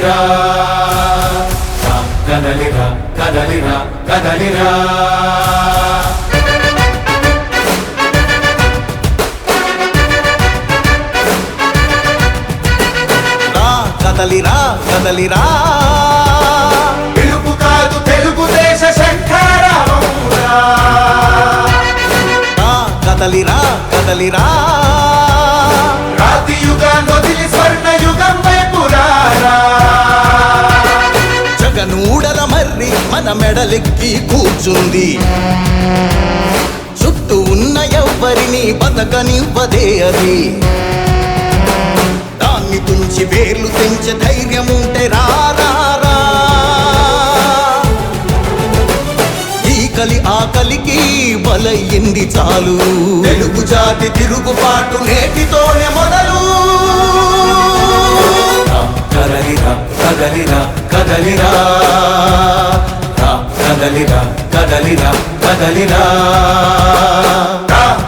కదలిరా కదలిరా కదలిరా కదలిరా కదలిరా కదలిరా పిలుపు కాదు తెలుగుదేశ శంఖారావమురా కదలిరా కదలిరా రాతి యుగాన్ని వదిలి స్వర్ణ యుగం వైపు రారా జగనూడల మర్రి మన మెడలెక్కి కూర్చుంది చుట్టూ ఉన్న ఎవ్వరిని బతకనివ్వదే అది దాన్ని తుంచి వేర్లు తెంచే ధైర్యం ఉంటే రారా ఈ కలి ఆకలికి బలయ్యింది చాలు తెలుగు జాతి తిరుగుబాటు నేటితోనే మొదలు కదలిరా కదలిరా కదలిరా కదలిరా కదలిరా కదలిరా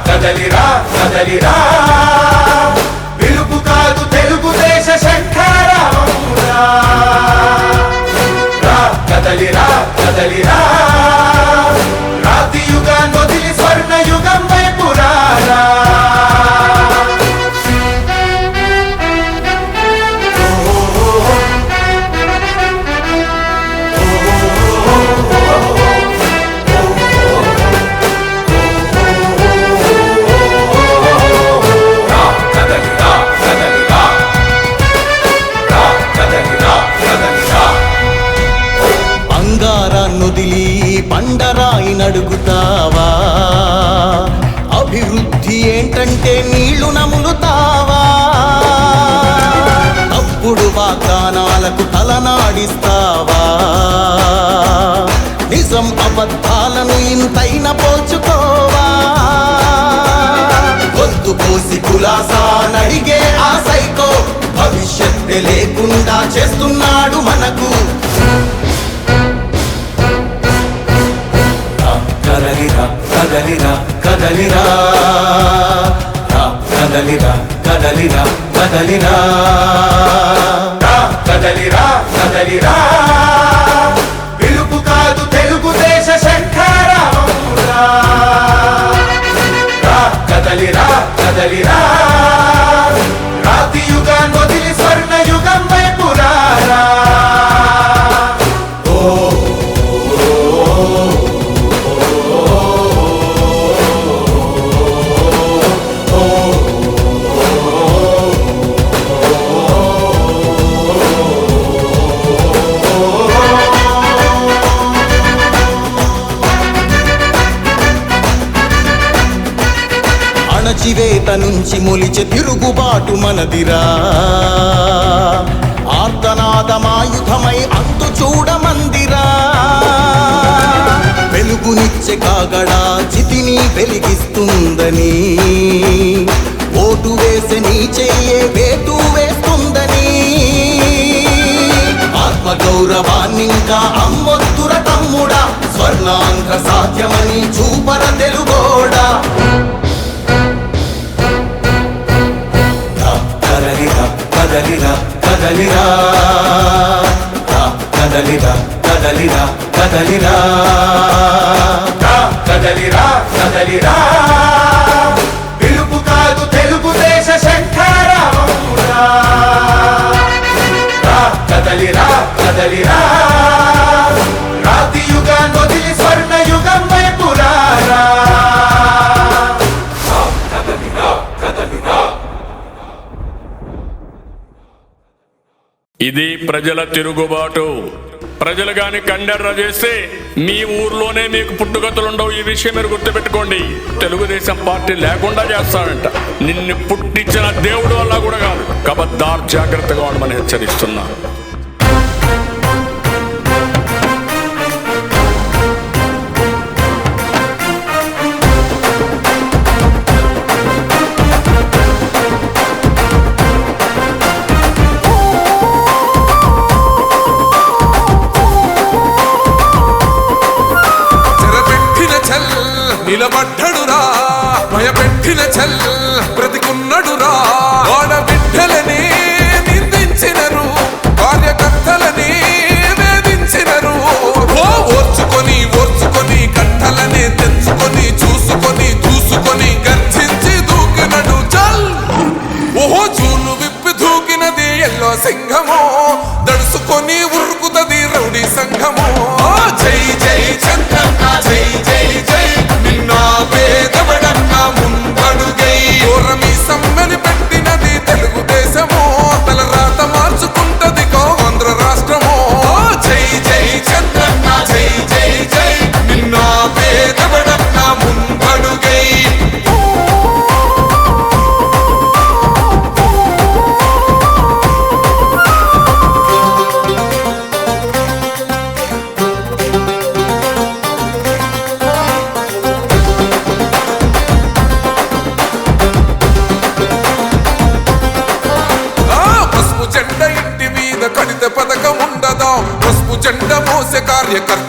కదలిరా కదలిరా పిలుపు కాదు తెలుగుదేశ శంఖారావమురా కదలిరా కదలిరా రాతి యుగాన్ని వదిలి స్వర్ణ యుగం వైపు రారా బంగారాన్నొదిలి పండరాయి నడుగుతావా అభివృద్ధి ఏంటంటే నీళ్లు నములుతావా తప్పుడు వాగ్దానాలకు తలనాడిస్తావా నిజం అబద్ధాలను ఇంతైన పోల్చుకోవా గొంతు కోసి కులాసా నడిగే ఆ సైకో భవిష్యత్తు లేకుండా చేస్తున్నాడు మనకు కదలిరా కదలిరా కదలిరా కదలిరా కదలిరా కదలిరా కదలిరా కదలిరా పిలుపు కాదు తెలుగుదేశ శంఖారావమురా కదలిరా కదలిరా రాతి యుగాన్ని వదిలి స్వర్ణ యుగం వైపు రారా అణచివేత నుంచి మొలిచే తిరుగుబాటు మనదిరా ఆర్తనాదమాయుధమై అంతు చూడమందిరా వెలుగునిచ్చే కాగడా చితిని వెలిగిస్తుందని ఓటు వేసే నీ చెయ్యే వేటు వేస్తుందని ఆత్మగౌరవాన్నింకా అమ్మొత్తుర తమ్ముడా స్వర్ణాంధ్ర సాధ్యమని చూపర తెలుగోడా కదలిరా కదలిరా కదలిరా కదలిరా కదలిరా కదలిరా కదలిరా పిలుపు కాదు తెలుగుదేశ శంఖారావమురా కదలిరా కదలిరా రాతి యుగాన్ని వదిలి స్వర్ణ యుగం వైపు రారా ఇది ప్రజల తిరుగుబాటు. ప్రజలు గాని కండెర్ర చేస్తే మీ ఊర్లోనే మీకు పుట్టుగతులుండవు. ఈ విషయం మీరు గుర్తుపెట్టుకోండి. తెలుగుదేశం పార్టీ లేకుండా చేస్తాడంట. నిన్ను పుట్టించిన దేవుడు వల్ల కూడా కాదు. కబద్దార్, జాగ్రత్తగా ఉండమని హెచ్చరిస్తున్నాను. నిలబడ్డడురా భయపెట్టిన చల్ బ్రతికున్నడురా వాడ బిడ్డలని నిందించినరు కార్యకర్త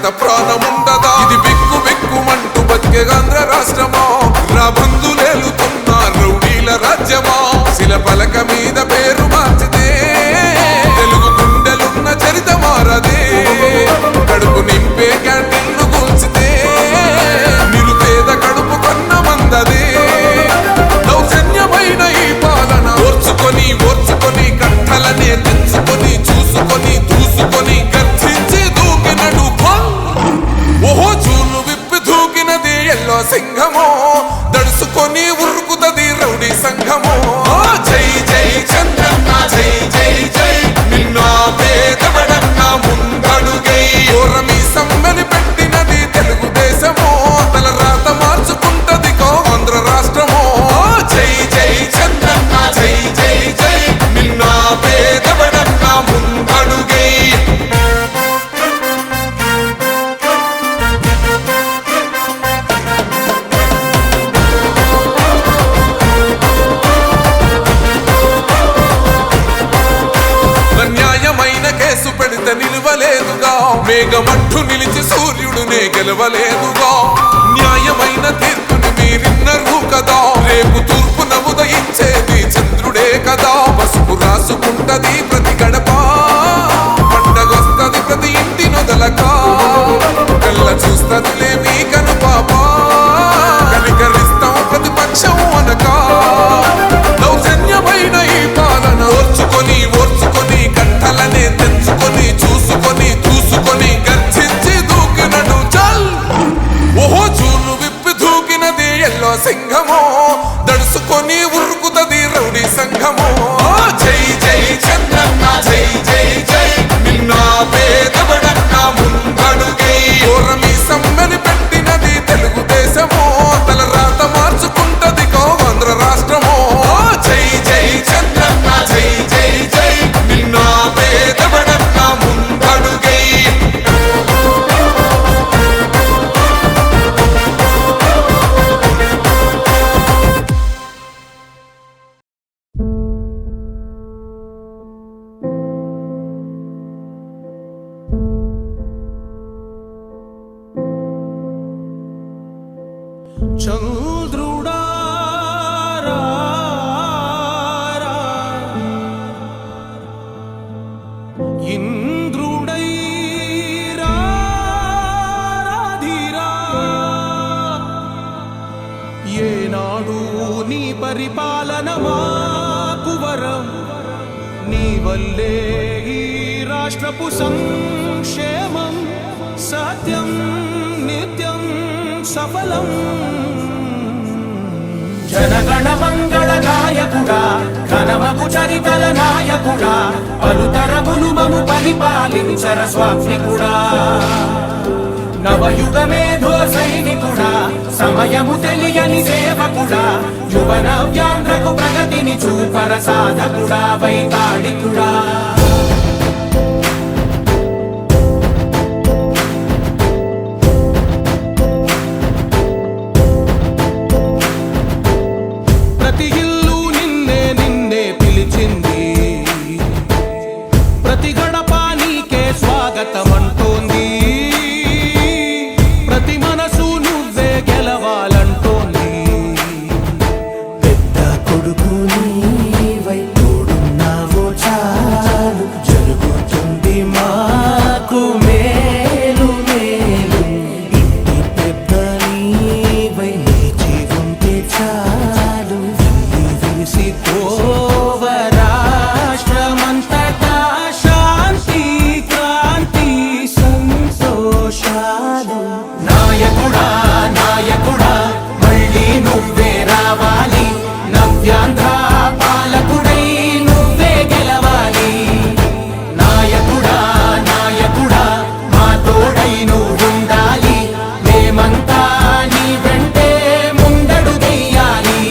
అంత ప్రాణముండదా? ఇది బిక్కు బిక్కుమంటూ బతికే ఆంధ్ర రాష్ట్రమా? రాబందులేలుతున్న రౌడీల రాజ్యమా? శిల పలక మీద పేరు మార్చితే తెలుగు గుండెలున్న చరిత మారదే. కడుపు నింపే క్యాంటీన్లు కూల్చితే నిరుపేద కడుపు కొన్న మందదే. దౌర్జన్యమైన ఈ పాలన ఓర్చుకొని ఓర్చుకొని కట్టలనే తెంచుకొని చూసుకొని దూసుకొని గర్జించి దూకినడు ఓహో చూలు విప్పి దూకినది ఎల్లో సింహమో, దడుసుకొని ఉరుకుతది రౌడీ సంఘమో. జై జై చంద్రన్న జై జై జై, నిన్న పేదవడన్న ముందడుగై. ఓరమి సమ్మని పెట్టినది తెలుగుదేశమో, తల రాత మార్చుకుంటది ఆంధ్ర రాష్ట్రమో. జై జై చంద్రన్న జై జై జై, నిన్న పేదవడన్న ముందడుగై. న్యాయమైన కేసు పెడితే నిలవలేదుగా, మేఘమట్టు నిలిచి సూర్యుడునే గెలవలేదుగా. న్యాయమైన తీర్పుని మీరిన్నరు కదా, రేపు తూర్పున ఉదయించేది చంద్రుడే కదా. పసుపు రాసుకుంటది ప్రతి గడప, పండగొస్తది ప్రతి ఇంటి నొదలక. కళ్ళ చూస్తదిలే మీ కను పాప, కనికరిస్తాం ప్రతిపక్షం అనక. దౌర్జన్యమైన ఈ పాలన ఓర్చుకొని ఓర్చుకొని కట్టలనే తెంచుకొని చూసుకొని దూసుకొని గర్జించి దూకినడు చల్. ఓహో చూలు విప్పి దూకినది ఎల్లో సింహమో, దడుసుకొని ఉరుకుతది రౌడీ సంఘమో. జై జై చంద్రన్న జై జై జై, నిన్న పేదవడన్న ముందడుగై. ఓరమి సమ్మని పెట్టినది తెలుగుదేశమో, తల రాత మార్చుకుంటది ఆంధ్ర రాష్ట్రమో. జై జై చంద్రన్న జై జై జై, నిన్న పేదవడన్న ముందడుగై. చంద్రుడా ఇంద్రుడై రాధిరా, ఏనాడు నీ పరిపాలన మాకు వరం. నీ వల్లే ఈ రాష్ట్రపు సంక్షేమం సత్యం నిత్యం సఫలం. జనగణ మంగళ నాయకుడా, ఘనమగు చరితల నాయకుడా, పలుతరములు మము పరిపాలించర స్వామికుడా. నవయుగ మేధో సైనికుడా, సమయము తెలియని సేవకుడా, యువన వ్యాంధ్రకు ప్రగతిని చూపర సాధకుడా వైతాళికుడా. ప్రతి ఇల్లు నిన్నే నిన్నే పిలిచింది, ప్రతి గడప నీకే స్వాగతం అంటోంది. ప్రతి మనసు నువ్వే గెలవాలంటోంది. పెద్ద కొడుకు నీవై తోడున్నావో చాలు, జరుగుతుంది మాకు మేలు మేలు. ఇంటి పెద్ద నీవై నిలిచి ఉంటే చాలు, విసిపోవ రాష్ట్రమంతటా శాంతి క్రాంతి సంతోషాలు. నాయకుడా నాయకుడా, మళ్ళీ నువ్వే రావాలి, నవ్యాంధ్ర పాలకుడై నువ్వే గెలవాలి. నాయకుడా నాయకుడా, మా తోడై నువ్వుండాలి, మేమంతా నీ వెంటే ముందడుగెయ్యాలి.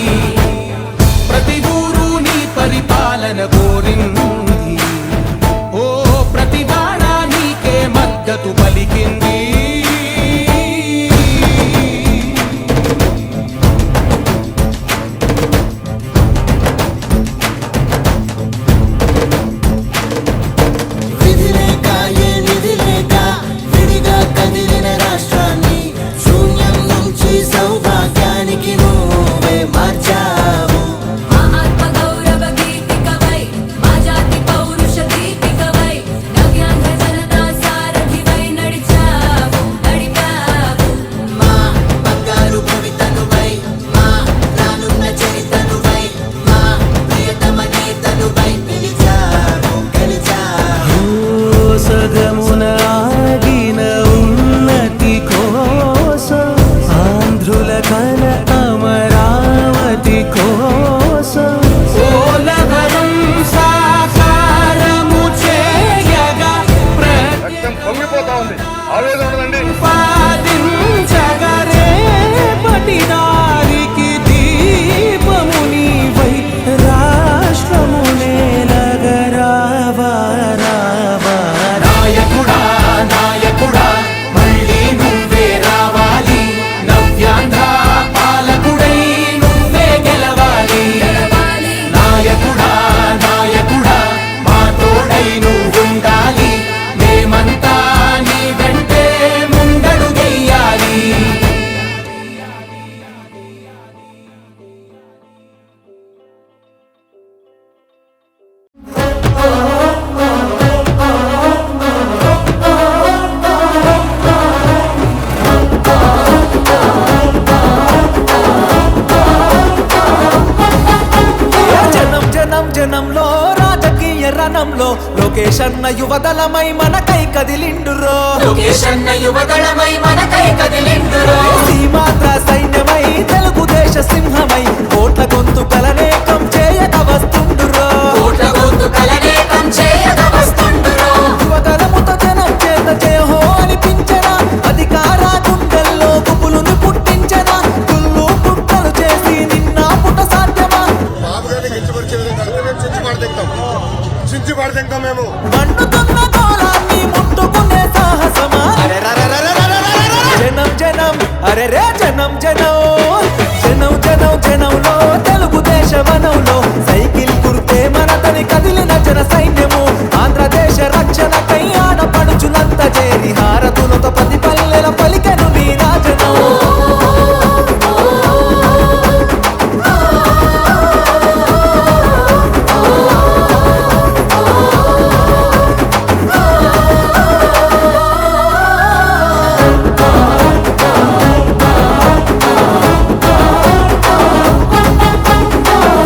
ప్రతి ఊరు నీ పరిపాలన కోరింది, ఓ ప్రతి వాడ నీకే మద్దతు పలికింది. లోకేష్ అన్న యువదళమై మనకై కదిలిండురో లోకేష్ అన్న యువదళమై మనకై కదిలిండురో సీమాంధ్ర సైన్యమై తెలుగుదేశ సింహమై కోట్ల గొంతు కలనేకం చేయక వస్తుండురో కోట్ల గొంతు కలనేకం చేయక వస్తుండురో యువదళముతో జనం చేత జయహో అనిపించరా అధికార గుండెల్లో గుబులుని పుట్టించరా గుళ్ళు పుట్టలు చేసి నిన్న పుట సాధ్యమా మేము మండుతున్న గోళాన్ని ముట్టుకునే సాహసమా జనం జనం అరే రే జనం జనం జనం జనం జనంలో తెలుగుదేశ వనంలో సైకిల్ గుర్తే మనతని కదిలిన జన సైన్యము ఆంధ్రదేశ రక్షణకై ఆడపడుచులంత చేరి హారతులతో ప్రతి పల్లెల పలికెను నీ రాజనం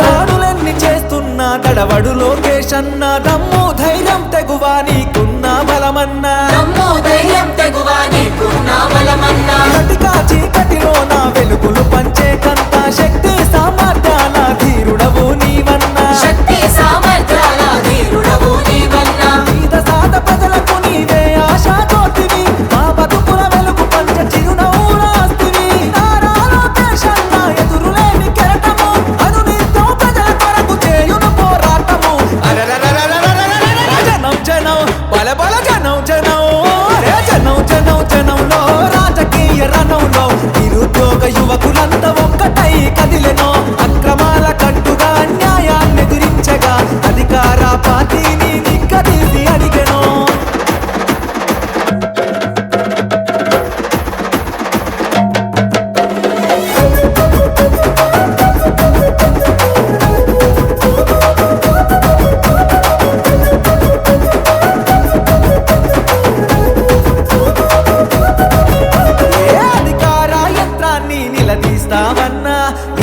దాడులెన్ని చేస్తున్నా తడవడు లోకేష్ అన్న దమ్ము ధైర్యం తెగువా నీకున్న బలమన్నా నమ్ము ధైర్యం తెగువా నీకున్న బలమన్నా కటికా చీకటిలో నా వెలుగులు పంచే కంత శక్తి సామర్థ్యాల ధీరుడవు నీవన్నా శక్తి సామర్థ్యాల ధీరుడవు నీవన్నా మీద సాద ప్రజలకు నీవే ఆశా జ్యోతివి మా బతుకుల వెలుగు పంచ చిరునవ్వులాస్తివి నారా లోకేష్ అన్న ఎదురులేని కెరటము అనునిత్యం ప్రజల కొరకు చేయును పోరాటము జనం జనం బల బల జనం జనం అరే జనం జనం జనంలో రాజకీయ రణంలో నిరుద్యోగ యువకులంతా ఒక్కటై కదిలెనో అక్రమాల కట్టుగా అన్యాయాన్ని ఎదిరించగా అధికార పార్టీని నిగ్గదీసి అడిగెనో ఏ అధికార యంత్రాన్ని నిలదీస్తావన్నా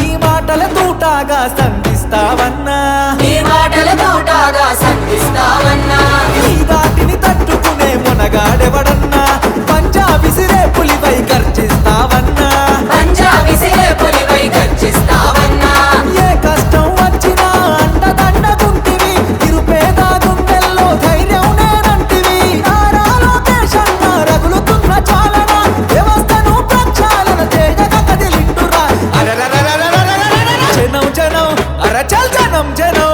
ఈ మాటల తూటాగా సంధిస్తావన్నా నీ మాటల తోటాగా సంధిస్తావన్నా ఈ దాటిని తట్టుకునే మునగాడెవడన్నా పంజా విసిరే పులిపై గర్జిస్తావన్నా పంజా విసిరే పులిపై గర్జిస్తావన్నా ఏ కష్టం వచ్చినా అండదండగుంటివి ఇరుపేద గుండెల్లో ధైర్యం నేనంటివి నారా లోకేష్ అన్న రగులుతున్న చాలన వ్యవస్థను ప్రక్షాళన చేయక కదిలిండురా జనం జనం అరచల్ జనం జనం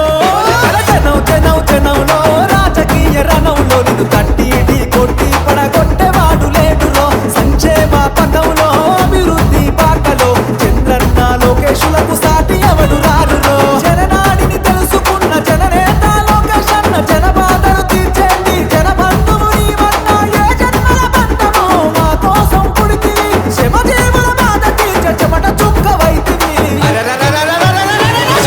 అర జనం జనం జనంలో రాజకీయ రణంలో నిన్ను తట్టి కొట్టి పడగొట్టేవాడు లేడులో సంక్షేమ పథంలో అభివృద్ధి బాటలో చంద్రన్న లోకేశులకు సాటి ఎవడు రారులో జననాడిని తెలుసుకున్న జననేత లోకేష్ అన్న జనబాధలు తీర్చేంది జనబంధువు నీవన్నా ఏ జన్మల బంధము మా కోసం పుడితివి శ్రమజీవుల బాధ తీర్చ చెమట చుక్కవైతివి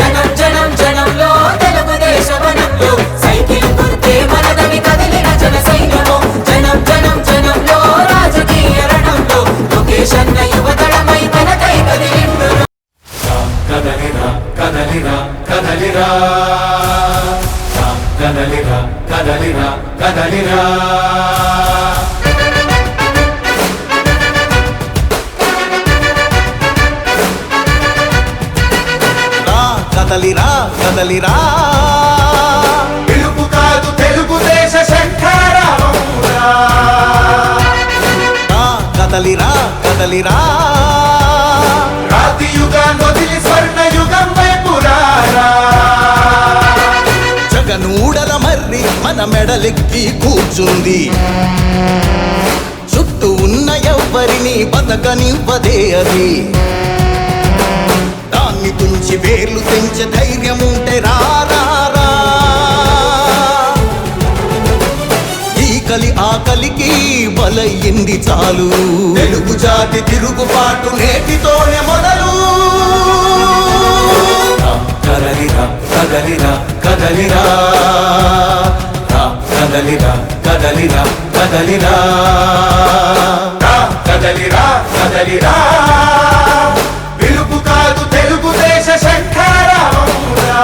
జనం జనం జనంలో తెలుగుదేశ వనంలో సైకిల్ గుర్తే మనదని కదిలిన జన సైన్యము జనం జనం జనంలో రాజకీయ రణంలో లోకేష్ అన్న యువదళమై మనకై కదిలిండురో కదలిరా కదలిరా కదలిరా కదలిరా కదలిరా కదలిరా రా కదలిరా కదలిరా పిలుపు కాదు తెలుగుదేశ శంఖారావమురా రా కదలిరా కదలిరా రాతి యుగాన్ని వదిలి స్వర్ణ యుగం వైపు రారా జగనూడల మర్రి మన మెడలెక్కి కూర్చుంది చుట్టూ ఉన్న ఎవ్వరిని బతకనివ్వదే అది దాన్ని తుంచి వేర్లు తెంచే ధైర్యం ఉంటే రా రా, రా. ఈ కలి ఆకలికి బలయ్యింది చాలు తెలుగు జాతి తిరుగుబాటు నేటితోనే మొదలు కదలిరా కదలిరా కదలిరా కదలిరా కదలిరా కదలిరా కదలిరా కదలిరా పిలుపు కాదు తెలుగుదేశ శంఖారావమురా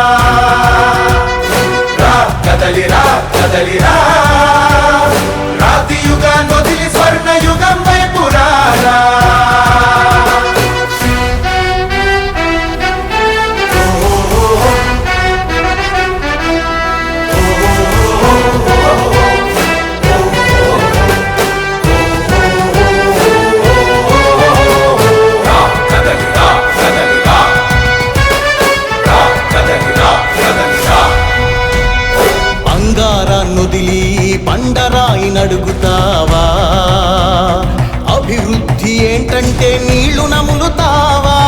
కదలిరా కదలిరా రాతి యుగాన్ని వదిలి స్వర్ణ యుగం వైపు రారా బంగారాన్నొదిలి బండరాయి నడుగుతావా అభివృద్ధి ఏంటంటే నీళ్లు నములుతావా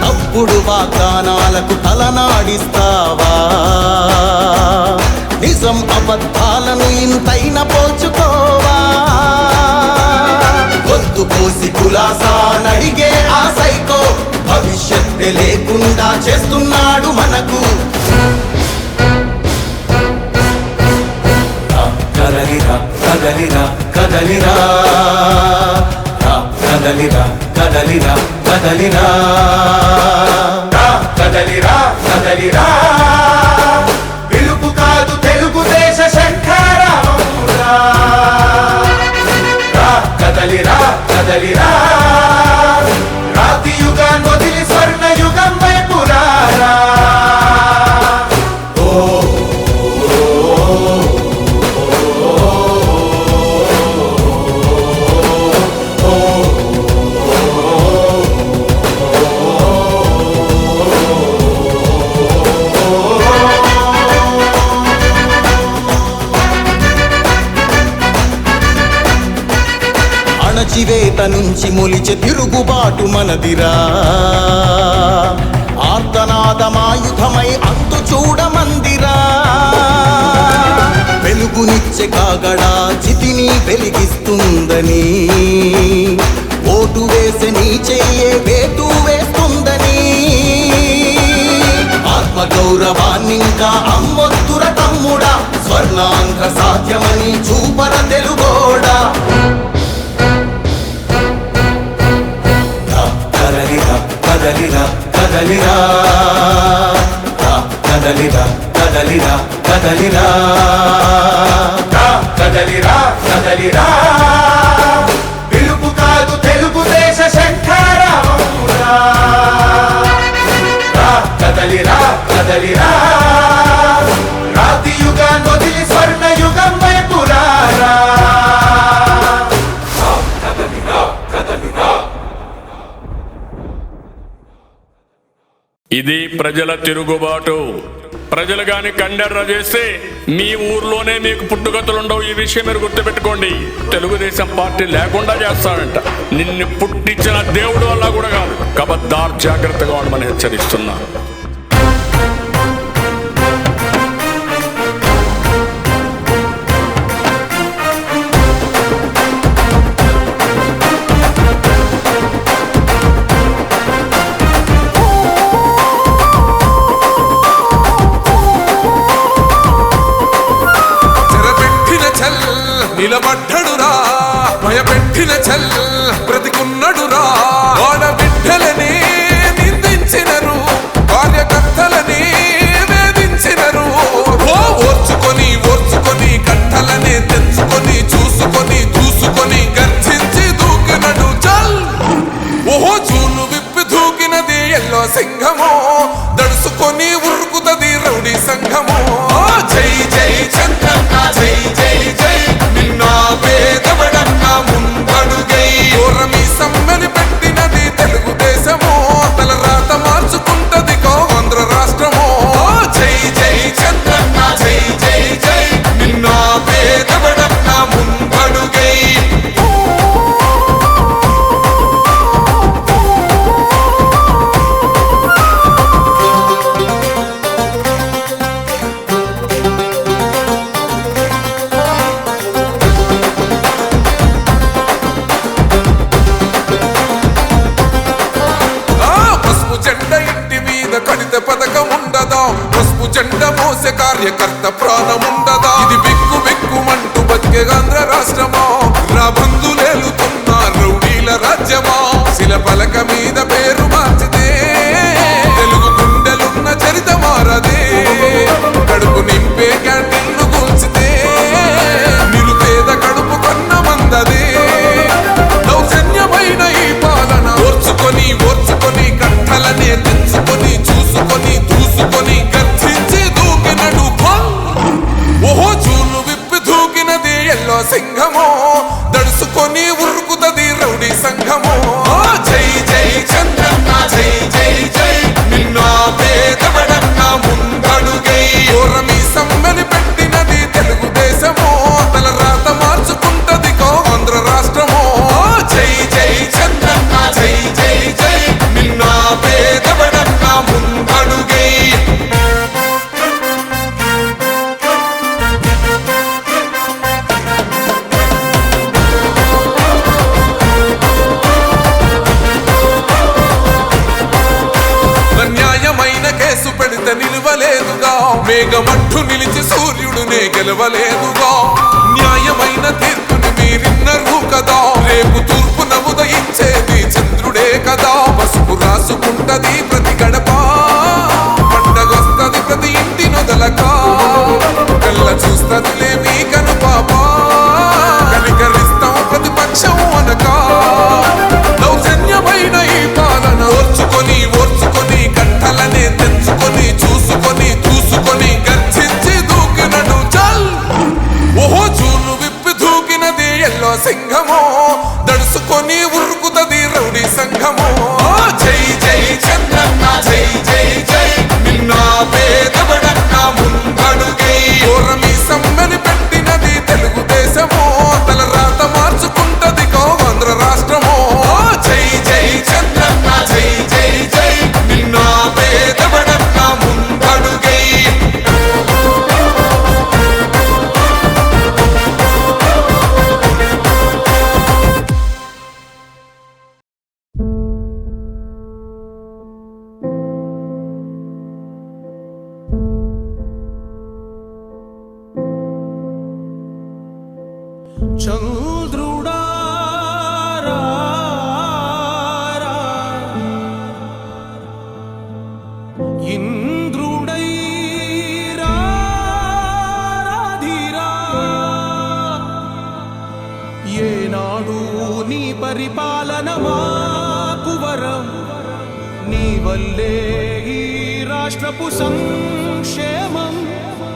తప్పుడు వాగ్దానాలకు తలనాడిస్తావా నిజం అబద్ధాలను ఇంతైన పోల్చుకోవా గొంతు కోసి కులాసా నడిగే ఆ సైకో భవిష్యత్తు లేకుండా చేస్తున్నాడు మనకు కదలిరా కదలిరా కదలిరా కదలిరా కదలిరా కదలిరా కదలిరా కదలిరా పిలుపు కాదు తెలుగుదేశ శంఖారావమురా కదలిరా కదలిరా రాతి యుగాన్ని వదిలి స్వర్ణ యుగం వైపు రారా అణచివేత నుంచి మొలిచె తిరుగుబాటు మనదిరా ఆర్తనాదమాయుధమై అంతు చూడమందిరా వెలుగునిచ్చే కాగడా చితిని వెలిగిస్తుందని ఓటు వేసే నీ చెయ్యే వేటు వేస్తుందని ఆత్మగౌరవాన్నింకా అమ్మొత్తుర తమ్ముడా స్వర్ణాంధ్ర సాధ్యమని చూపర తెలుగోడా కదలిరా కదలిరా కదలిరా కదలిరా కదలిరా కదలిరా కదలిరా పిలుపు కాదు తెలుగుదేశ శంఖారావమురా కదలిరా కదలిరా రాతి యుగాన్ని వదిలి స్వర్ణ యుగం వైపు రారా కదలిరా కదలిరా ఇది ప్రజల తిరుగుబాటు. ప్రజలు గాని కండెర్ర చేస్తే మీ ఊర్లోనే మీకు పుట్టుగతులుండవు. ఈ విషయం మీరు గుర్తుపెట్టుకోండి. తెలుగుదేశం పార్టీ లేకుండా చేస్తాడంట. నిన్ను పుట్టించిన దేవుడు వల్ల కూడా కాదు. కబద్దార్ జాగ్రత్తగా ఉండమని హెచ్చరిస్తున్నా. నిలబడ్డడురా భయపెట్టిన చల్ బ్రతికున్నడురా ఆడబిడ్డలని నిందించినరు కార్యకర్తలని వేధించినరు ఓర్చుకొని ఓర్చుకొని కట్టలనే తెంచుకొని చూసుకొని దూసుకొని గర్జించి దూకినడు చల్ ఓహో చూలు విప్పి దూకినది ఎల్లో సింహము దడుసుకొని ఉరుకుతది రౌడీ సంఘము జై జై చంద్రన్న జై జై జై నిన్నా పేదవడన్నా ముందడుగై ఓరమి సమ్మెని పెట్టినది తెలుగుదేశము తలరాత మార్చుకుంటది ఆంధ్ర రాష్ట్రము జై జై చంద్రన్న జై జై జై నిన్నా పేదవడన్నా ముందడుగై కడిత పథకం ఉండదా పసుపు జెండ మోసే కార్యకర్త ప్రాణముండదా ఇది బిక్కు బిక్కుమంటూ బతికే ఆంధ్ర రాష్ట్రమా నా బంధులేలుతున్న రౌడీల రాజ్యమా శిల పలక మీద పేరు మార్చితే తెలుగు గుండెలున్న చరిత మారదే కడుపు నింపే సంఘమో జై జై చంద్రన్న జై జై జై నిన్న పేదవడన్న ముందడుగై ఓరమి సమ్మని పెట్టినది తెలుగుదేశమో తల రాత మార్చుకుంటది ఆంధ్ర రాష్ట్రమో జై జై చంద్రన్న జై జై జై నిన్న పేదవడన్న ముందడుగై న్యాయమైన కేసు పెడితే నిలవలేదుగా మేఘమంటూ నిలిచి సూర్యుడునే గెలవలేదుగా న్యాయమైన తీర్పుని మీరిన్నరు కదా రేపు తూర్పున ఉదయించేది చంద్రుడే కదా పసుపు రాసుకుంటది ప్రతి గడప పండగొస్తది ప్రతి ఇంటి నొదలక కళ్ళ చూస్తదిలే మీ కనుపాప కనికరిస్తాం ప్రతిపక్షం అనక దౌర్జన్యమైన ఈ పాలన ఓర్చుకొని ఓర్చుకొని కంటలనే తెంచుకొని చూసుకొని చూసుకొని గర్జించి దూకినడు చల్ ఓహో చూలు విప్పి దూకినది ఎల్లో సింహమో దడుసుకొని ఉరుకుతది రౌడీ సంఘమో జై జై చంద్రన్న జై జై జై నిన్న పేదవడన్న ముందడుగై ఓరమి సమ్మని పెట్టినది తెలుగుదేశమో తల రాత మార్చుకుంటది ఆంధ్ర రాష్ట్రమో జై జై చంద్రన్న జై జై జై నిన్న పేదవడన్న ముందడుగై చంద్రుడా ఇంద్రుడై రాధిరా ఏనాడు నీ పరిపాలన మాకు వరం నీ వల్లే ఈ రాష్ట్రపు సంక్షేమం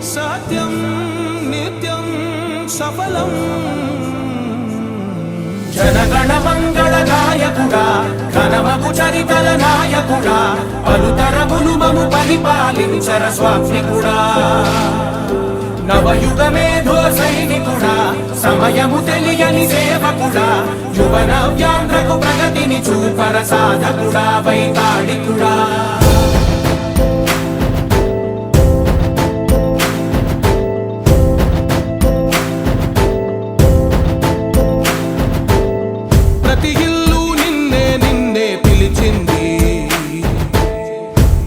సత్యం నిత్యం సఫలం జనగణ మంగళ నాయకుడా ఘనమగు చరితల నాయకుడా పలుతరములు మము పరిపాలించర స్వామికుడా నవయుగ మేధో సైనికుడా సమయము తెలియని సేవకుడా యువన వ్యాంధ్రకు ప్రగతిని చూపర సాధకుడా వైతాళికుడా ప్రతి ఇల్లు నిన్నే నిన్నే పిలిచింది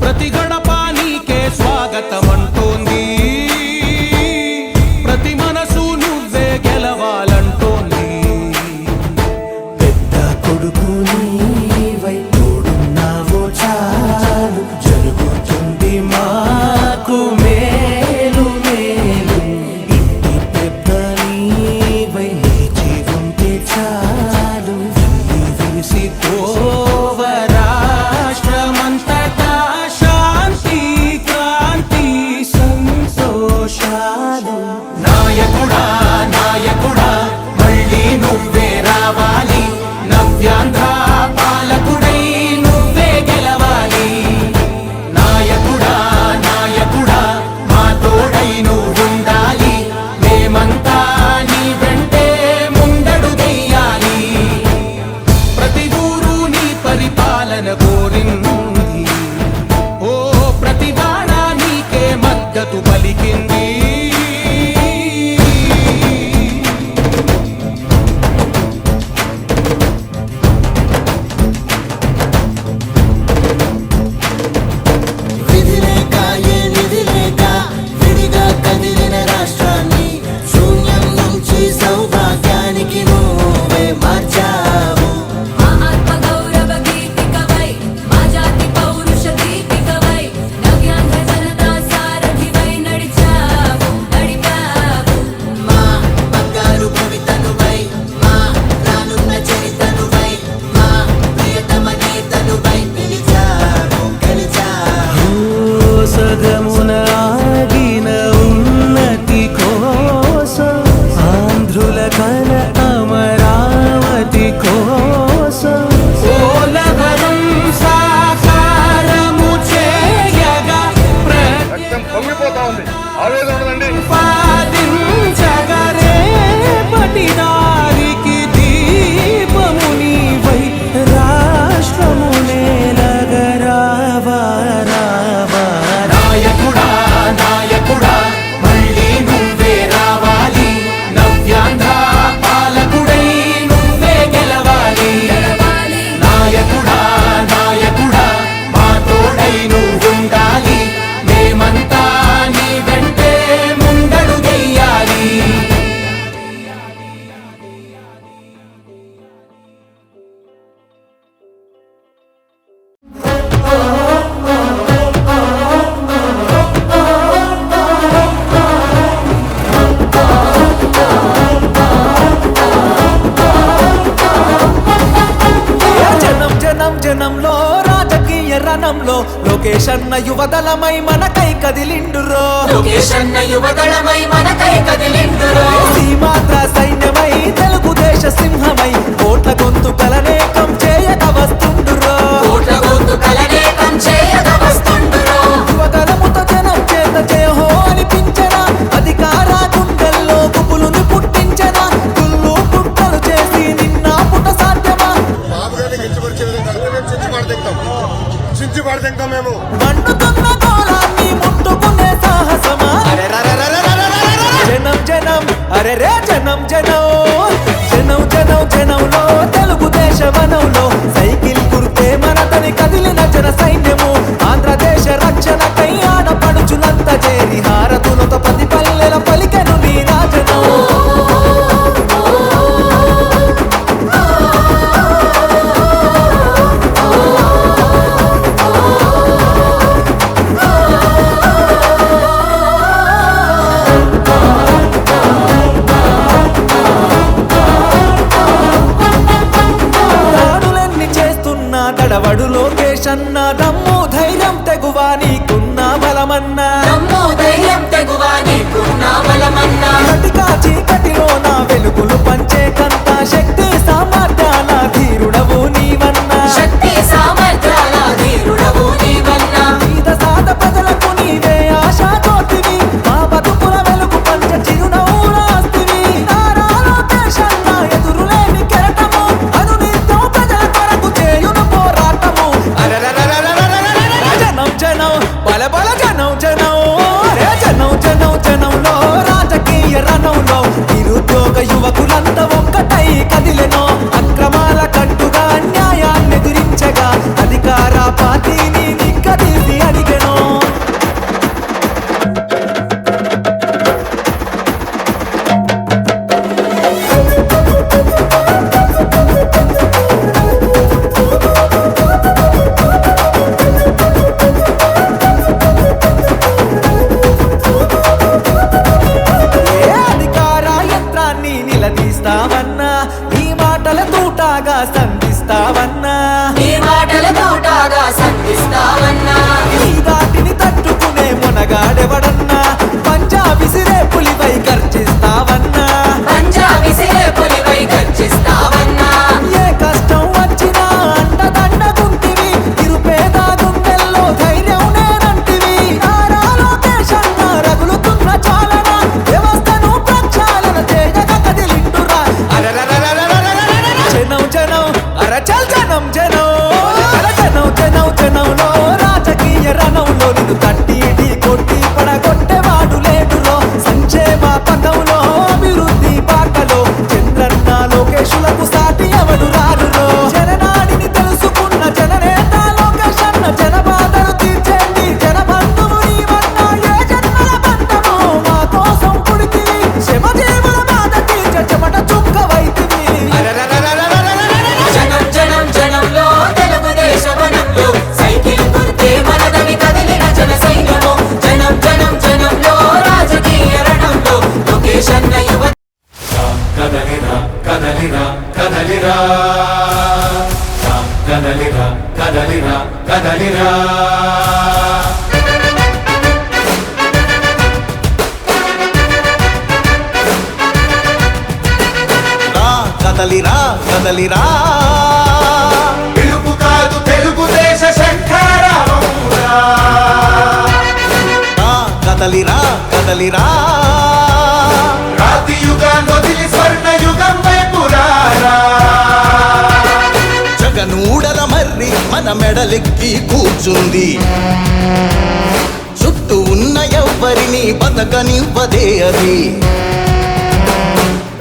ప్రతి గడప నీకే స్వాగతం అంటోంది ప్రతి మనసు నువ్వే గెలవాలంటోంది పెద్ద కొడుకు నీవై తోడున్నావో చాలు జరుగుతుంది మాకు మేలు మేలు ఇంటి పెద్ద నీవై నిలిచి ఉంటే చాలు విసి రాష్ట్రమంతటా శాంతి క్రాంతి సంతోషాలు నాయకుడా నాయకుడా మళ్ళీ నువ్వే రావాలి నవ్యాంధ్ర రణంలో లోకేష్ అన్న యువదళమై మనకై కదిలిండురో లోకేష్ అన్న యువదళమై మనకై కదిలిండురో సీమాంధ్ర సైన్యమై తెలుగుదేశ సింహమై కోట్ల గొంతుకలనేకం చేయక వస్తుండురో కోట్ల గొంతుకలనేకం చేయక వస్తుండురో యువదళముతో జనం చేత జయహో అనిపించరా అధికార గుండెల్లో గుబులుని పుట్టించరా గుళ్ళు పుట్టలు చేసి నిన్న పుట సాధ్యమా మేము మండుతున్న గోళాన్ని ముట్టుకునే సాహసమా జనం జనం అరే రే జనం జనం జనం జనం జనంలో తెలుగుదేశ వనంలో సైకిల్ గుర్తే మనతని కదిలిన జన సైన్యము ఆంధ్రదేశ రక్షణకై ఆడపడుచులంత చేరి హారతులతో ప్రతి పల్లెల పలికెను నీ రాజనం దాడులెన్ని చేస్తున్నా తడవడు లోకేష్ అన్న దమ్ము ధైర్యం తెగువా నీకున్న బలమన్నా దమ్ము ధైర్యం తెగువా నీకున్న బలమన్నా కటికా చీకటిలో నా వెలుగులు పంచే కంత శక్తి సామర్థ్యాల ధీరుడవు నీవన్నా శక్తి సామర్థ్యాల ధీరుడవు నీవన్నా మీద సాద ప్రజలకు నీవే ఆశా జ్యోతివి మా బతుకుల వెలుగు పంచ చిరునవ్వులాస్తివి నారా లోకేష్ అన్న ఎదురులేని కెరటము అనునిత్యం ప్రజల కొరకు చేయును పోరాటము జనం జనం బల బల జనం జనం రే జనం జనం జనంలో రాజకీయ రణంలో నిరుద్యోగ యువకులంతా ఒక్కటై కదిలెనో అక్రమాల కట్టుగా అన్యాయాన్ని ఎదిరించగా అధికార పార్టీని నిగ్గదీసి అడిగెనో ఏ అధికార యంత్రాన్ని నిలదీస్తావన్నా ఈ మాటల తూటాగా సంధిస్తావన్నా నీ మాటల తోటాగా సంధిస్తావన్నా ఈ దాటిని తట్టుకునే మునగాడెవడన్నా పంజాబీ సిరే పులిపై గర్జిస్తావన్నా పంజాబీ సిరే పులిపై గర్జిస్తావన్నా ఏ కష్టం వచ్చినా అండదండగుంటివి నిరుపేద గుండెల్లో ధైర్యం నేనంటివి నారా లోకేష్ అన్న రగులుతున్న చాలన వ్యవస్థను ప్రక్షాళన చేయక కదిలిండురా జనం జనం అరచల్ జనం జనం అర జనం జనం జనంలో రాజకీయ రణంలో నిన్ను తట్టి ఇడి కొట్టి పడగొట్టేవాడు లేడులో సంక్షేమ పథంలో అభివృద్ధి బాటలో చంద్రన్న లోకేశులకు సాటి ఎవడు రారులో జననాడిని తెలుసుకున్న జననేత లోకేష్ అన్న జనబాధలు తీర్చేండి జనబంధువు నీవన్నా ఏ జన్మల బంధము మా కోసం పుడితివి శ్రమజీవుల బాధ తీర్చ చెమట చుక్క వైతివి జనం జనం జనంలో తెలుగుదేశ వనంలో సైకిల్ గుర్తే మనదని కదిలిన జన సైన్యము జనం జనం జనంలో రాజకీయ రణంలో లోకేష్ అన్న యువ కదలిరా కదలిరా కదలిరా కదలిరా కదలిరా కదలిరా రా కదలిరా కదలిరా పిలుపు కాదు తెలుగుదేశ శంఖారావమురా రా కదలిరా కదలిరా రాతి యుగాన్ని వదిలి స్వర్ణ యుగం వైపు రారా జగనూడల మర్రి మన మెడలెక్కి కూర్చుంది చుట్టూ ఉన్న ఎవ్వరిని బతకనివ్వదే అది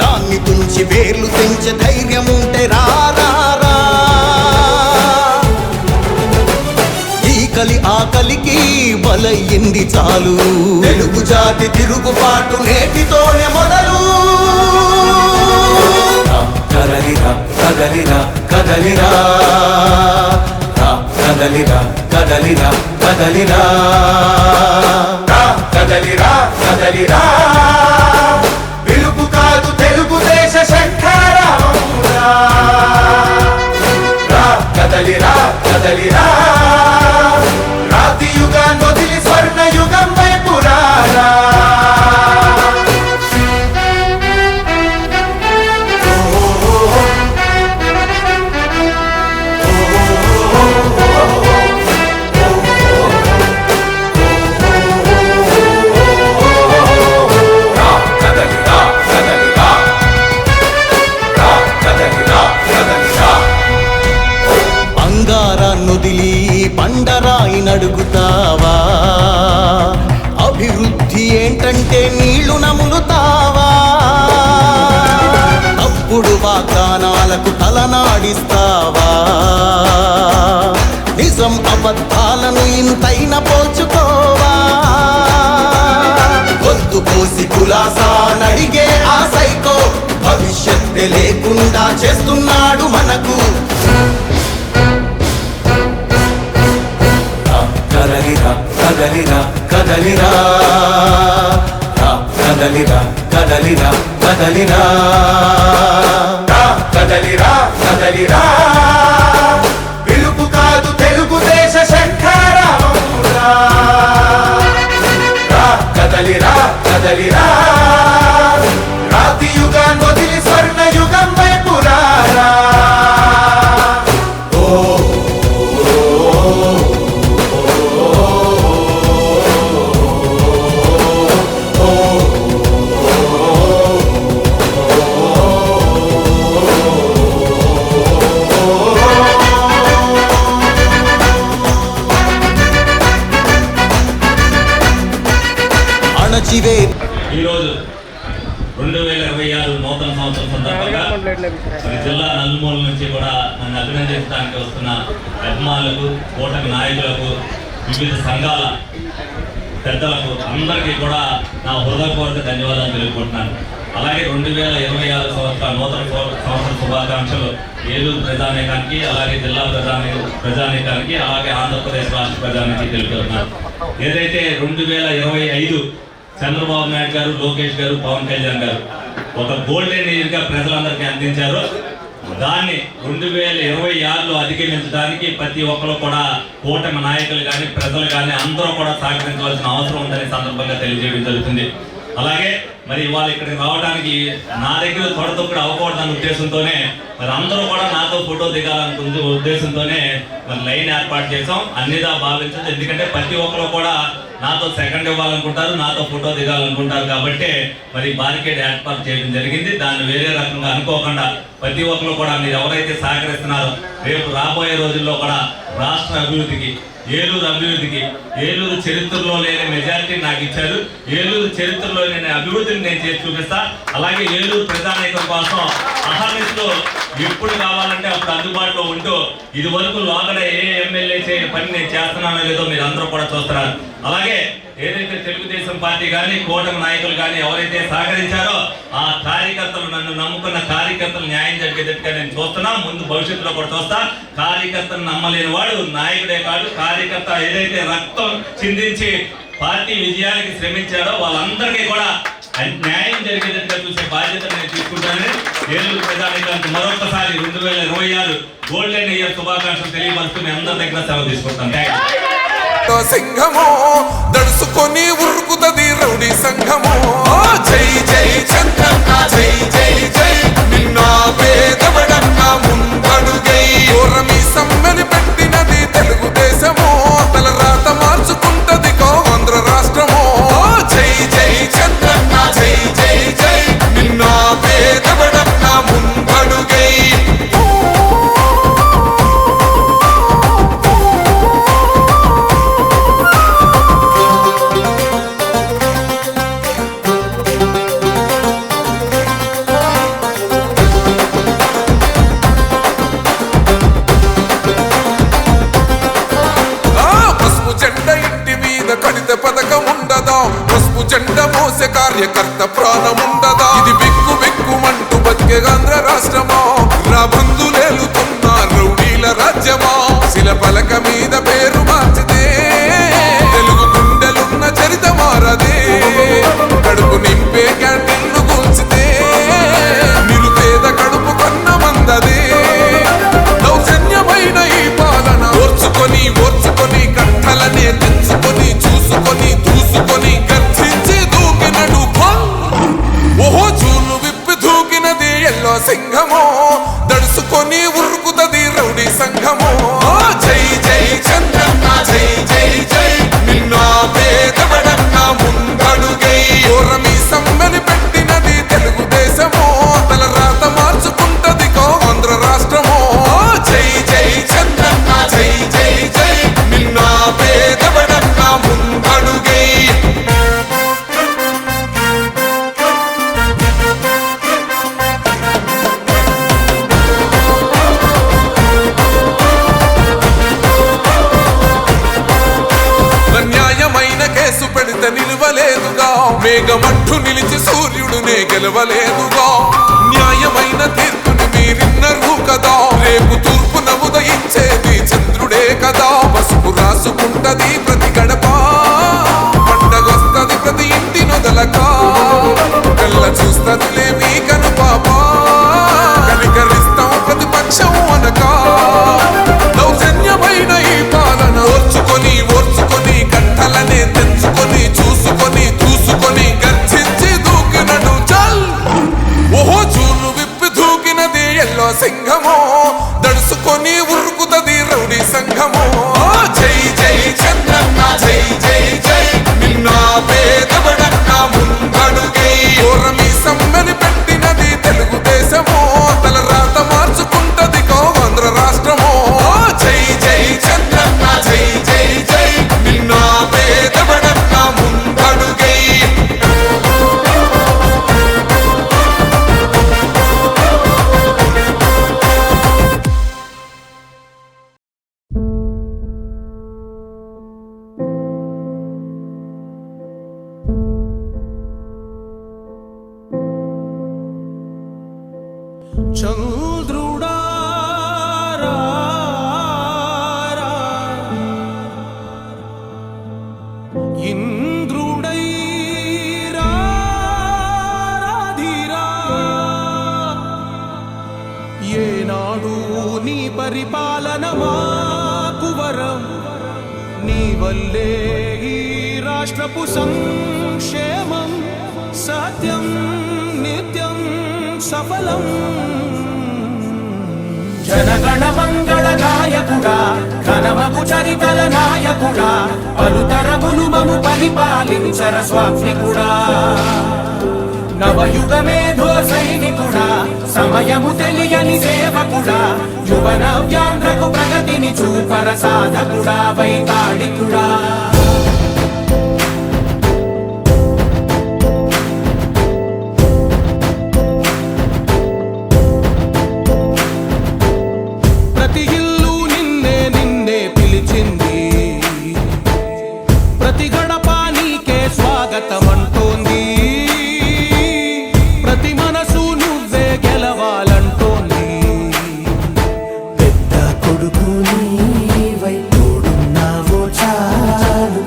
దాన్ని తుంచి వేర్లు తెంచే ధైర్యం ఉంటే రా రా, రా. ఈ కలి ఆకలికి బలయ్యింది చాలు తెలుగు జాతి తిరుగుబాటు నేటితోనే మొదలు కదలిరా కదలిరా కదలిరా కదలిరా కదలిరా కదలిరా కదలిరా కదలిరా పిలుపు కాదు తెలుగుదేశ శంఖారావమురా కదలిరా కదలిరా అడుగుతావా? అభివృద్ధి ఏంటంటే నీళ్లు నములుతావా? తప్పుడు వాగ్దానాలకు తలనాడిస్తావా? నిజం అబద్ధాలను ఇంతైన పోల్చుకోవా? గొంతు పోసి కులాసా నడిగే ఆ సైకో భవిష్యత్తు లేకుండా చేస్తున్నాడు మనకు. కదలిరా కదలిరా కదలిరా కదలిరా కదలిరా కదలిరా కదలిరా కదలిరా పిలుపు కాదు తెలుగుదేశ శంఖారావమురా. కదలిరా కదలిరా రాతి యుగాన్ని వదిలి స్వర్ణ యుగం వైపు రారా. అణచివే ఈరోజు 2026 నూతన సంవత్సరం సందర్భంగా మరి జిల్లా నలుమూల నుంచి కూడా నన్ను అభినందించడానికి వస్తున్న అభిమానులకు, కూటమి నాయకులకు, వివిధ సంఘాల పెద్దలకు అందరికీ కూడా నా హృదయపూర్వక ధన్యవాదాలు తెలుపుకుంటున్నాను. అలాగే 2026 సంవత్సర నూతన సంవత్సర శుభాకాంక్షలు ఏలూరు ప్రజానీకానికి, అలాగే జిల్లా ప్రజానీకానికి, అలాగే ఆంధ్రప్రదేశ్ రాష్ట్ర ప్రజానికి తెలుపుతున్నాను. ఏదైతే 2025 చంద్రబాబు నాయుడు గారు, లోకేష్ గారు, పవన్ కళ్యాణ్ గారు ఒక గోల్డెన్ ఇయర్గా ప్రజలందరికీ అందించారు. దాన్ని 2026లో అధిగమించడానికి ప్రతి ఒక్కరు కూడా కూటమి నాయకులు కానీ, ప్రజలు కానీ అందరూ కూడా సహకరించవలసిన అవసరం ఉందని సందర్భంగా తెలియజేయడం జరుగుతుంది. అలాగే మరి ఇవాళ ఇక్కడికి రావడానికి నా దగ్గర తొడతొక్కడ అవ్వకూడదన్న ఉద్దేశంతోనే మరి అందరూ కూడా నాతో ఫోటో దిగాలనుకునే ఉద్దేశంతోనే మరి లైన్ ఏర్పాటు చేసాం. అన్నిదా భావించదు, ఎందుకంటే ప్రతి ఒక్కరు కూడా నాతో సెకండ్ ఇవ్వాలనుకుంటారు, నాతో ఫోటో దిగాలనుకుంటారు. కాబట్టి మరి బారికేడ్ ఏర్పాటు చేయడం జరిగింది. దాన్ని వేరే రకంగా అనుకోకుండా ప్రతి ఒక్కరు కూడా మీరు ఎవరైతే సహకరిస్తున్నారో రేపు రాబోయే రోజుల్లో కూడా రాష్ట్ర అభివృద్ధికి, ఏలూరు అభివృద్ధికి, ఏలూరు చరిత్రలో లేని మెజారిటీ నాకు ఇచ్చారు. ఏలూరు చరిత్రలో లేని అభివృద్ధిని నేను చేసి చూపిస్తా. అలాగే ఏలూరు ప్రజానీకం కోసం అహర్నిశలో ఎప్పుడు కావాలంటే అప్పుడు అందుబాటులో ఉంటూ ఇది వరకు లోగడ ఏ ఎమ్మెల్యే చేయని పని నేను చేస్తున్నానో లేదో మీరు అందరూ కూడా చూస్తున్నారు. అలాగే ఏదైతే తెలుగుదేశం పార్టీ కానీ, కూటమి నాయకులు కానీ ఎవరైతే సహకరించారో ఆ కార్యకర్తలు, నన్ను నమ్ముకున్న కార్యకర్తలు న్యాయం జరిగేటట్టుగా నేను చూస్తున్నా. ముందు భవిష్యత్తులో కూడా చూస్తా. కార్యకర్తను నమ్మలేని వాడు నాయకుడే కాదు. కార్యకర్త ఏదైతే రక్తం చిందించి పార్టీ విజయానికి శ్రమించాడో వాళ్ళందరికీ కూడా న్యాయం జరిగేటట్టుగా చూసే బాధ్యతను నేను తీసుకుంటానని ఏలూరు ప్రజానీకానికి మరొకసారి 2026 గోల్డెన్ ఇయర్ శుభాకాంక్షలు తెలియపరుస్తూ మీ అందరి దగ్గర సెలవు తీసుకుంటాను. సింహమో దడుసుకొని ఉరుకుతది రౌడీ సంఘమో. జై జై చంద్రన్న జై జై జై నిన్న పేదవడన్న ముందడుగై ఓరమి సమ్మెని పెట్టినది తెలుగుదేశమో. తల రాత మార్చుకుంటది ఆంధ్ర రాష్ట్రమో. జై జై చంద్రన్న జై జై జై నిన్న పేదవడన్న ముందడుగై. కడిత పథకం ఉండదా? పసుపు జెండ మోసే కార్యకర్త ప్రాణముండదా? ఇది బిక్కు బిక్కుమంటూ బతికే ఆంధ్ర రాష్ట్రమా? రా బంధులేలుతున్న రౌడీల రాజ్యమా? శిల పలక మీద పేరు మార్చితే తెలుగు గుండెలున్న చరిత మారదే. కడుపు నింపే క్యాంటీన్లు కూల్చితే నిరుపేద కడుపు కొన్న మందదే. దౌర్జన్యమైన ఈ పాలన ఓర్చుకొని ఓర్చుకొని కట్టలనే తెచ్చుకొని చూసుకొని దూసుకొని గర్జించి దూకినడు. ఓహో చూలు విప్పి దూకినది ఎల్లో సింహమో. దడుసుకొని ఉరుకుతది రౌడీ సంఘమో. జై జై చంద్రన్న జై జై జై నిన్న పేదవడన్న ముందడుగై ఓరమి సమ్మెని పెట్టినది తెలుగుదేశమో. తల రాత మార్చుకుంటది ఆంధ్ర రాష్ట్రమో. జై జై చంద్రన్న జై జై జై నిన్న పేద గెలవలేదుగా న్యాయమైన తీర్పుని మీరిన్నరు కదా రేపు తూర్పున ఉదయించేది చంద్రుడే కదా పసుపు రాసుకుంటది ప్రతి గడప పండగొస్తది ప్రతి ఇంటి నొదలక కళ్ళ చూస్తదిలే మీ కనుపాప కనికరిస్తాం ప్రతిపక్షం అనక దౌర్జన్యమైన ఈ పాలన ఓర్చుకొని కంఠలనే తెంచుకొని చూసుకొని చూసుకొని గర్జించి దూకినడు చల్ ఓహో చూలు విప్పి దూకినది ఎల్లో సింహమో దడుసుకొని ఉరుకుతది రౌడీ సంఘమో జై జై చంద్రన్న జై జై జై నిన్న పేదబడన్న ముందడుగై ఓరమి సమ్మని పెట్టినది తెలుగుదేశమో తల రాత మార్చుకుంటది ఆంధ్ర రాష్ట్రమో జై జై చంద్రన్న జై జై జై నిన్న పేదబడన్న ముందడుగై చంద్రుడా ఇంద్రుడై రాధిరా ఏనాడు నీ పరిపాలన మాకు వరం నీ వల్లే ఈ రాష్ట్రపు సంక్షేమం సత్యం నిత్యం సఫలం జనగణ మంగళ నాయకుడా ఘనమగు చరితల నాయకుడా పలుతరములు మము పరిపాలించర స్వామికుడా నవయుగ మేధో సైనికుడా సమయము తెలియని సేవకుడా యువన వ్యాంధ్రకు ప్రగతిని చూపర సాధకుడా వైతాళికుడా ప్రతి ఇల్లు నిన్నే నిన్నే పిలిచింది ప్రతి గడప నీకే స్వాగతం అంటోంది ప్రతి మనసు నువ్వే గెలవాలంటోంది పెద్ద కొడుకు నీవై తోడున్నావో చాలు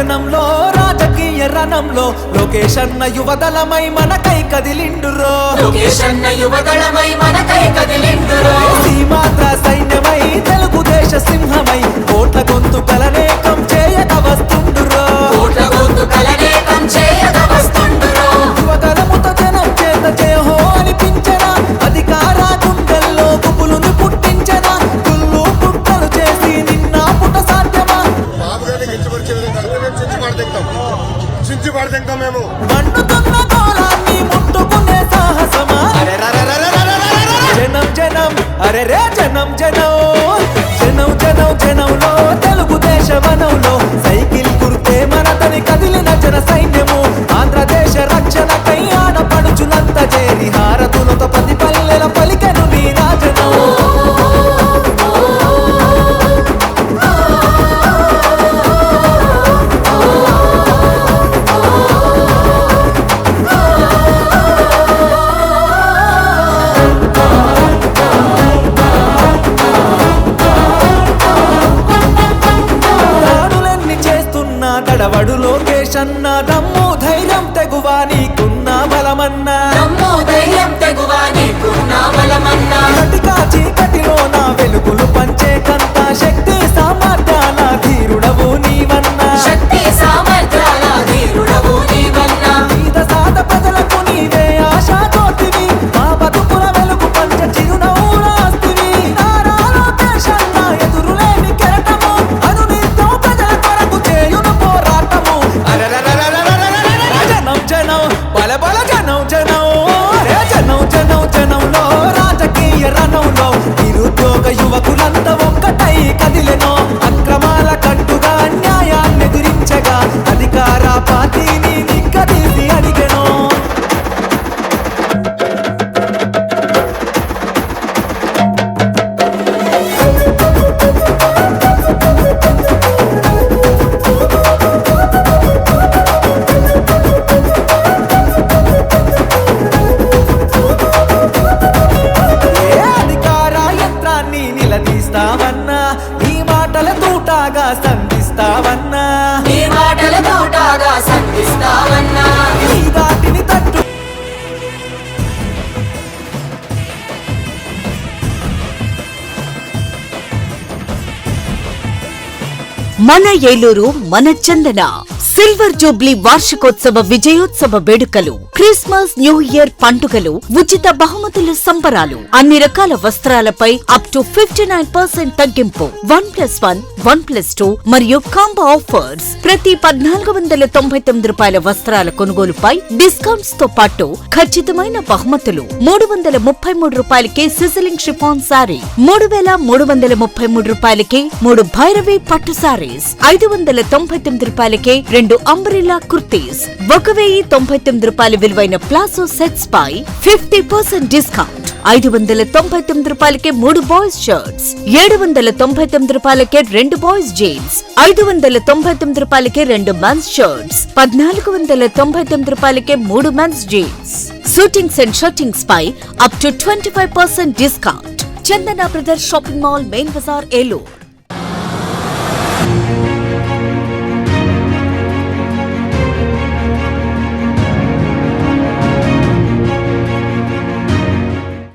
జనంలో రాజకీయ రణంలో లోకేష్ అన్న యువదళమై మనకై కదిలిండురో లోకేష్ అన్న యువదళమై మనకై కదిలిండురో సీమాంధ్ర సైన్యమై తెలుగుదేశ సింహమై కోట్ల గొంతుకలనేకం చేయక వస్తుండురో కోట్ల గొంతుకలనేకం చేయక వస్తుండురో యువదళముతో జనం చేత జయహో అనిపించరా అధికార గుండెల్లో గుబులుని పుట్టించరా గుళ్ళు పుట్టలు చేసి నిన్న పుట సాధ్యమా మేము మండుతున్న గోళాన్ని ముట్టుకునే సాహసమా జనం జనం అరే రే జనం జనం జనం జనం జనంలో తెలుగుదేశ వనంలో సైకిల్ గుర్తే మనతని కదిలిన జన సైన్యము ఆంధ్రదేశ రక్షణకై ఆడపడుచులంత చేరి హారతులతో ప్రతి పల్లెల పలికెను నీ రాజనం దాడులన్నీ చేస్తున్న దడవడు లోకేష్ అన్న దమ్ము ధైర్యం తెగువా నీకున్న బలమన్నా దమ్ము ధైర్యం తెగువా నీకున్న బలమన్నా కటికా చీకటిలో నా వెలుగులు పంచే కంత శక్తి సామర్థ్యాల ధీరుడవు నీవన్నా శక్తి సామర్థ్యాల ధీరుడవు నీవన్నా పేద సాద ప్రజలకు నీవే ఆశా జ్యోతివి మా బతుకుల వెలుగు పంచ చిరునవ్వులాస్తివి నారా లోకేష్ అన్న ఎదురులేని కెరటము అనునితో ప్రజల కొరకు చేయును పోరాటము జనం జనం బల బల జనం జనం రే జనం జనం జనంలో రాజకీయ రణంలో నిరుద్యోగ యువకులంతా ఒక్కటై కదిలెనో అక్రమాల కట్టుగా అన్యాయాన్ని ఎదిరించగా అధికార పార్టీని నిగ్గదీసి అడిగెనో ఏ అధికార యంత్రాన్ని నిలదీస్తావన్నా నీ మాటల తూటాగా సంధిస్తావన్నా నీ మాటల తోటాగా సంధిస్తావన్నా నీ దాటిని తట్టు మన ఏలూరు మన చందన సిల్వర్ జూబ్లీ వార్షికోత్సవ విజయోత్సవ వేడుకలు క్రిస్మస్ న్యూ ఇయర్ పండుగలు ఉచిత బహుమతుల సంబరాలు అన్ని రకాల వస్త్రాలపై అప్ టు 59% తగ్గింపు 1+1 1+2 మరియు కాంబో ఆఫర్స్ ప్రతి 1499 రూపాయల వస్త్రాల కొనుగోలుపై డిస్కౌంట్స్ తో పాటు ఖచ్చితమైన బహుమతులు 333 రూపాయలకే సిజిలింగ్ షిఫాన్ సారీ 3333 రూపాయలకే 3 భైరవి పట్టు సారీస్ 599 రూపాయలకే 2 అంబ్రెల్లా కుర్తీస్ 1099 రూపాయల విలువైన ప్లాసో సెట్స్ పై 50% డిస్కౌంట్ 599 రూపాయలకే 3 బాయ్స్ షర్ట్స్ 799 రూపాయలకే 2 బాయ్స్ జీన్స్ 599 రూపాయలకే 2 మెన్స్ షర్ట్స్ 1499 రూపాయలకే 3 men's jeans shootings and shirtings పై up to 25% discount Chandana brothers shopping mall main bazaar Eluru.